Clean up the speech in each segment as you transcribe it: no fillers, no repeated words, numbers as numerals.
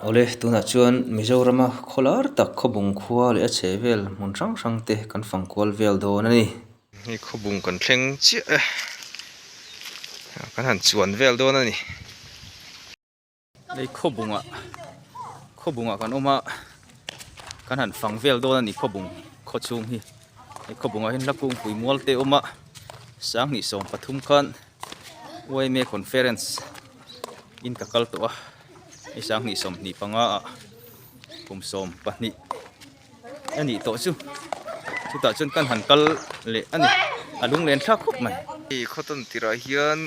ole tuna chuan Mizoram a kholar tak khawbung khua le a chevel hmun hrang hrang te kan fangkual vel dawn ani hi khawbung kan thleng chiah kan han chuan vel dawn ani ei khawbunga kan oma kan han fang vel dawn ani khawbung khawchung hi ei khawbunga hin lakung puimual te oma sang ni som pathum khan OMA conference in kakal to a ei sang ni som ni panga a kum som pahni ani to chu chuta chun kan han kal le ani alung len thla khop mai ei khoton tira hian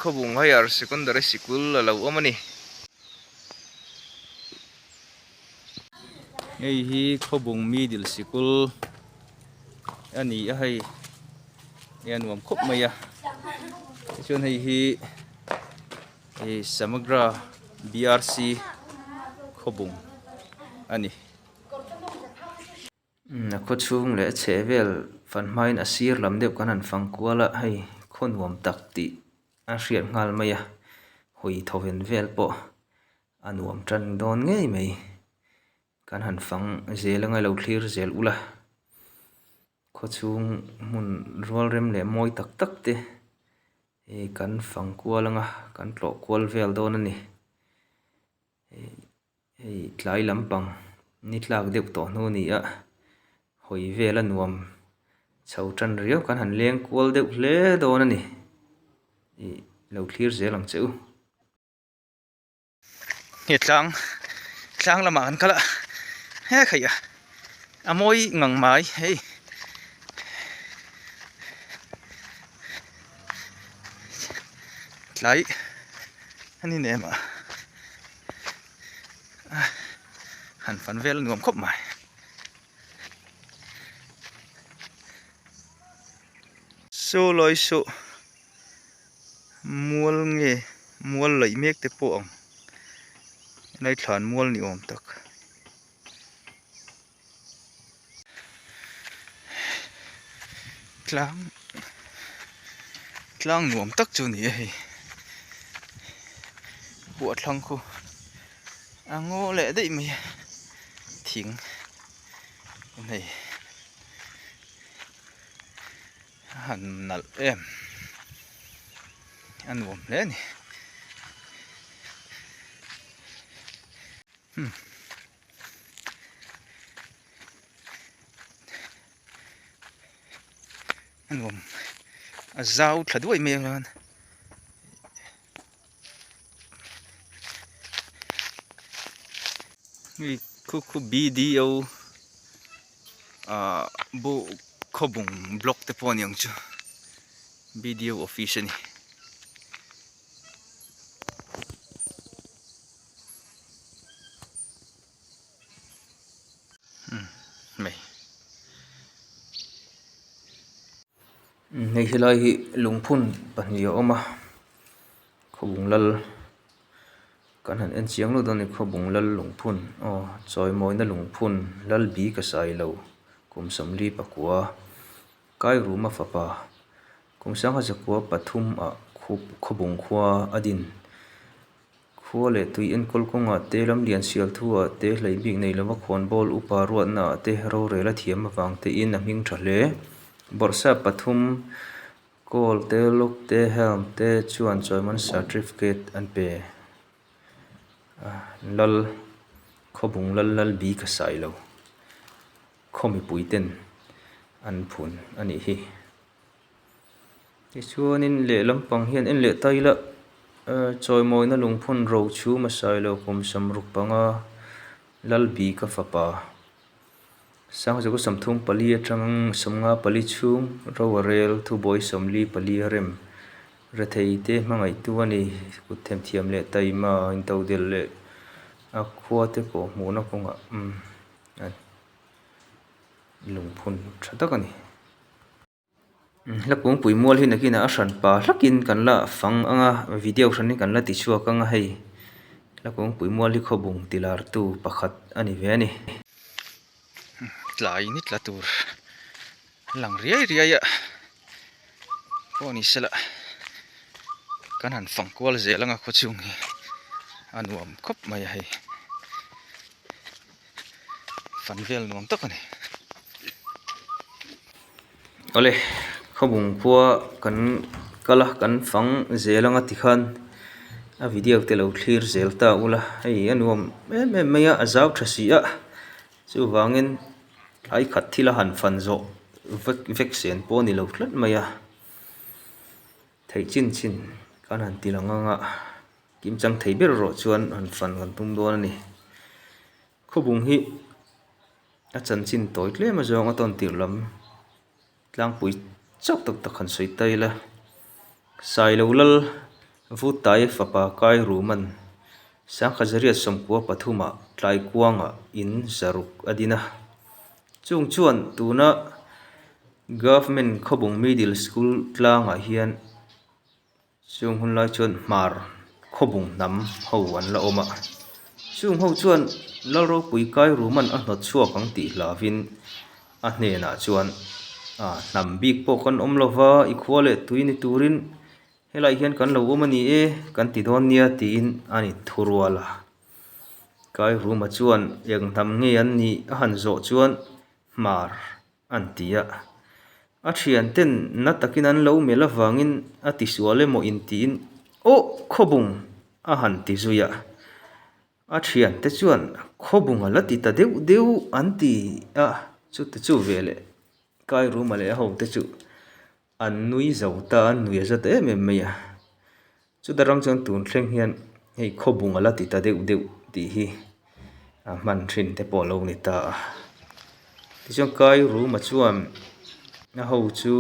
khawbung higher secondary school lo omani ei hi khawbung middle school ani a hei yan nuam khop mai a chuan hei hi Samagra BRC khawbung ani na khawchung le chevel fanhmain a sir lam deuh kan han fangkuala hei khawnuam tak ti a hriat ngal mai a hui thoven vel po anuam tan dawn ngei mai kan han fang zelangai lo thlir zel ula khawchung hmun rual rem le mawi tak tak te kan fangkualanga kan tlaw kual vel dawn ani hei tlai lampang ni tlak deuh tawh nu ni a hoi vel a nuam chho tan riau kan han leng kual deuh hle dawn ani lo thlir zel ang cheu he tlang lama kan kala he khaya amoi ngang mai hei tlai ani nema han fan vel nuam khop mai so loi so mual nge mual lai mek te po ang nai thlan mual ni om tak tlang nuam tak chu ni hei buat thlang khu ango le dei mai thing này han nal em an wom le ni an wom a zau thladoi me lan ni khu BDO bo khawbung block te pon yang chu BDO office ni mai nei hilai hi lungphun pahnih a awma khawbung lal kan han en chiang lo dani khawbung lal lungphun chawi mawi na lungphun lal bi ka sai lo kum samli pakua kai ruma fapa kum sang ha zakua pathum a khawbung khua adin khua le tui en kolkonga te lam lian sial thua te hlei bik nei lova khon bol upa ruat na te ro rela thiam awang te in a hming tha hle borsa pathum kol te lok te helm te chuan choiman certificate an pe lal khawbung lal bi ka sai lo khomi puiten an phun ani hi chuanin le lampang hian en le taila chawi mawi na lungphun ro chu ma sai lo kum samruk panga lal bi ka fapa sang jago samthum pali atang somnga pali chung ro rel thu boy somli pali rem rathei te mangai tu ani kuthem thiam le taima in to del le a khua te ko muna konga lungphun thatak ani lakung puimual hi nakina a hran pa hlakin kan la fang anga video hranin kan la ti chuak anga hei lakung puimual hi khawbung tilar tu pakhat ani ve ani tlai ni tlatur lang riai a ko ni sela kan han fangkual zelanga khawchung hi anuam khop mai hei phần vel nuông tắc này ole khobung khua kan kala kan phang zelanga tikhan a video te lo clear zelta ula hei anuam em maya azau thasi a chu wangin ai khat thila han fan zo vek sen po ni lo thlat maya thei chin kan han tilanga nga kim chang thei ber ro chuan han fan kan tum don ani khobung hi a chan chin toy tle ma zong a ton tirlam tlang pui chok tak tak khan soi tai la sai lo lal vu tai fapa kai ruman sang khazaria somkwa pathuma tlai kuanga in zaruk adina chung chuan tuna government khobung middle school tlanga hian chung hun lai chuan mar khobung nam ho an la oma chung ho chuan laro pui kai ruman a hnot chuak ang ti hlavin a hne na chuan nam bik po kan omlova equale tuini turin helai hian kan lo omani e kan ti don nia tin ani thurwala kai ruma chuan eng nam nge an ni a han zo chuan mar an tia a thian ten na takin an lo mela wangin a ti suale mo in tin o khobung a han ti zuya a thian te chuan khobung ala ti ta deu an ti a chu te chu vele kai ruma le ho te chu an nui zauta an nui za te me ya chu darang chang tun thleng hian hei khobung ala ti ta deu ti hi a man thin te po lo ni ta ti chang kai ruma chuan a ho chu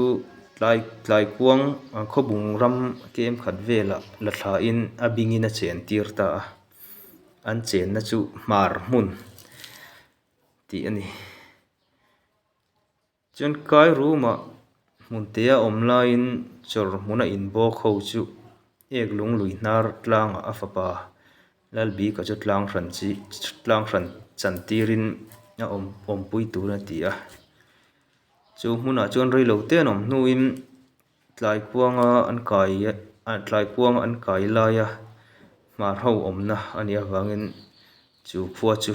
tlai kuang khobung ram kem khat vela la thla in a bingin a chen tir ta an chen na chu mar mun ti ani chuan kai ruma mun te a om lain chor muna in bok ho chu ek lung lui nar tlang a fapa lalbi ka chu tlang ran chan tirin a om pui tu na ti a chu hmuna chuan rei lo te nom nu in tlai kuanga an kai laia mar ho omna ania wangin chu phua chu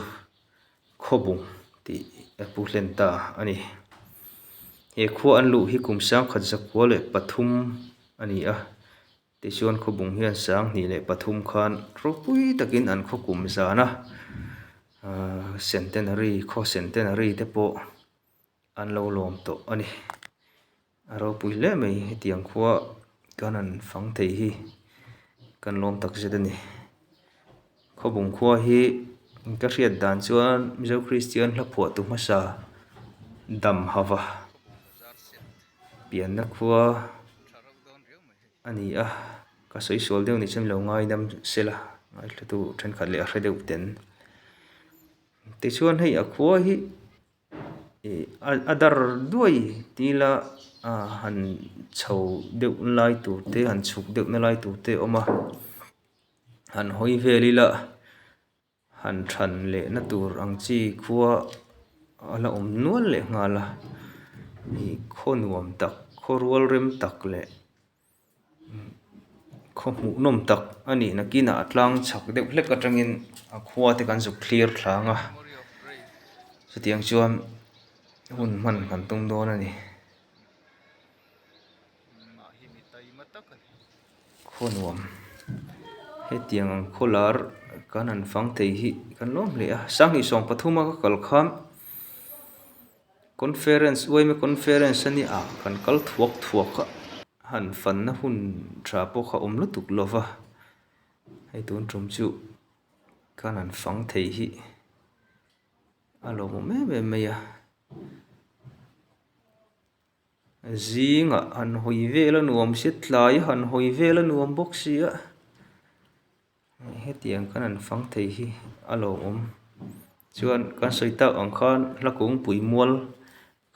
khobung ti a pu hlen ta ani he khua an lu hi kum sang khat zakwa le pathum ani a ti chuan khobung hian sang ni le pathum khan ropui takin an kho kum zana centenary te po an lo lom to ani aro pui le mai tiang khua kan an phang thei hi kan lom tak zedani khobung khua hi ka hriat dan chuan mizo christian hla phua tu hmasa dam hawa pian na khua ani a ka soi sol deuh ni chem lo ngai nam sela ngai hla tu then khat le a hre deuh ten ti chuan hei a khua hi adar duai tila han chho deuh lai tu te han chuk deuh na lai tu te oma han hoi velila han than le na tur ang chi khua ala om nual le ngala ni khonuam tak khorwal rem tak le khomu nom tak ani nakina atlang chak deuh hlek atangin a khua te kan zu clear thlanga setiang chuan hun man kan tum don ani khonuam hetiang ang kholar kan an phang thei hi kan lom le a sang hi song pathuma ka kal kham conference ani a kan kal thuak han fan na hun tha po kha om lutuk lova hei tun trum chu kan an phang thei hi alo mo me ya zinga an hoi vela nuam se tlai han hoi vela nuam box sia hetiang kan an phang thei hi alo om chuan kan soita ang khan lakung pui mual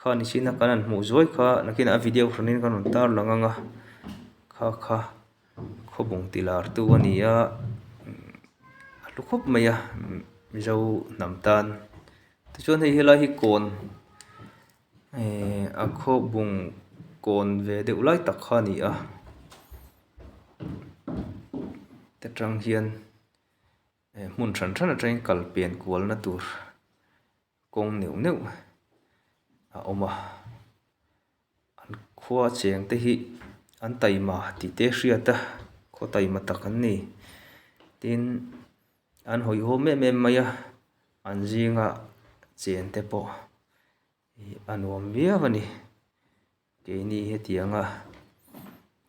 khan isina kan an mu zoi kha nakina a video hranin kan un tar langanga kha khobung tilar tu ania lukhop maya mizo namtan tu chuan hei helai hi kon a khobung kon ve deuh lai tak kha ni a te tang hian hmun than atang kal pian kual na tur kong neu oma an khua cheng te hi an taima ti te hriata kho taima tak an ni tin an hoi ho me maya an zinga chen te po anuam viawani ke ni hetianga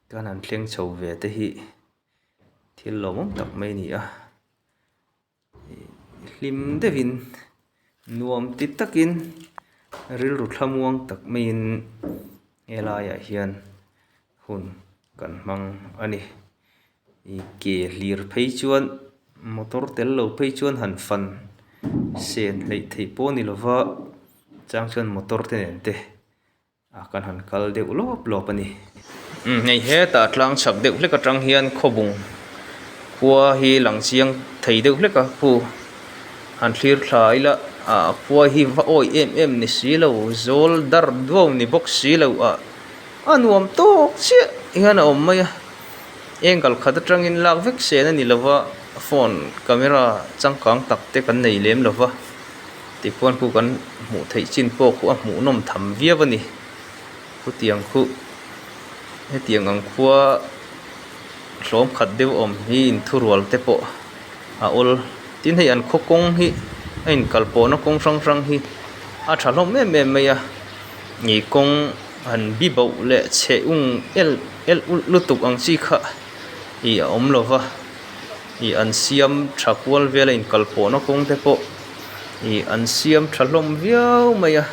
kan an thleng chho ve te hi thil lomom tak mai ni a hlim devin nuam ti takin ril ru thlamuang tak mai in elaya hian hun kan mang ani ke hlir phei chuan motor tel lo phei chuan han fan sen lei thei po ni lova chang chuan motor te nen te kan han kal deuh lop ani nei he ta tlang chak deuh hlek atang hian khobung khua hi lang chiang thei deuh hlek a pu han thlir thlai la khua hi va oi em ni silo zol dar do ni box silo anuam to che hian om maya engkal khat atangin lak vek sen ani lova phone camera changkang tak te kan nei lem lova ti pon ku kan mu thei chin po khu a mu nom tham viawani khu tiang khu he tiang ang khua hlom khat deuh om hi in thurual te po ol tin hei an khokong hi ein kalpona kong rang hi a thalom me maya ni kong an bi bo le che ung el lutuk ang chi kha i om lova i an siam thakwal vela in kalpona kong te po i an siam thalom viau maya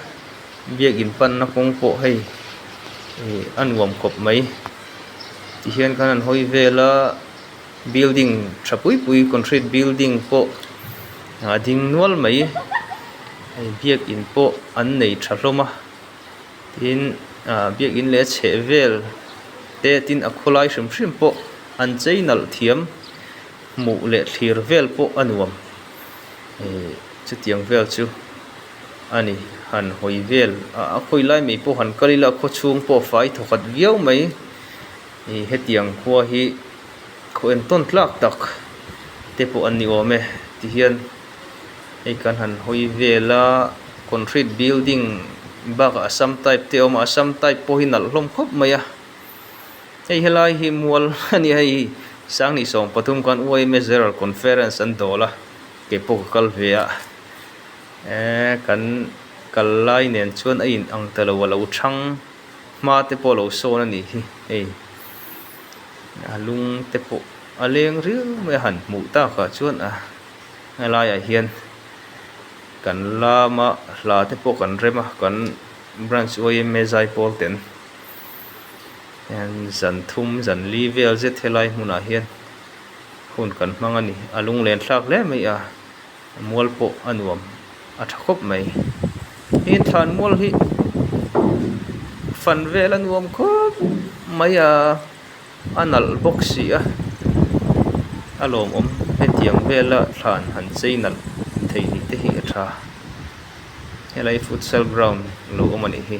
biakin pan na kong po hei an wam kop mai ti hian kan an hoi vela building thapui concrete building po ding nual mai biakin po an nei thaloma tin biakin le che vel te tin akhulai hrim po an cheinal thiam mu le thlir vel po anuam chu tiang vel chu ani han hoi vel a khoi lai mai po han kalila kho chung po fai thokat viau mai hetiang khua hi kho en ton tlak tak te po an ni ome ti hian ei kan han hoi vela concrete building bak assam type te oma assam type po hinal hlom khop maya ei helai hi mual ani hei sang ni song pathum kan OIM general conference an dola ke po kal vea kan kallai nen chuan a in ang talo lo thang ma te po lo so na ni hi ei alung te po aleng riu me han mu ta kha chuan helai a hian kan lama hla te po kan rema kan branch OIM zai pol ten zan thum zan li vel zet helai hmuna hian hun kan hmangani alung len thlak le mai mual po anuam a thakop mai hin than mual hi fan vel anuam khop mai anal boxi alom om hetiang vela than han cheinal thei ni te hi atha helai futsal ground lo omani hi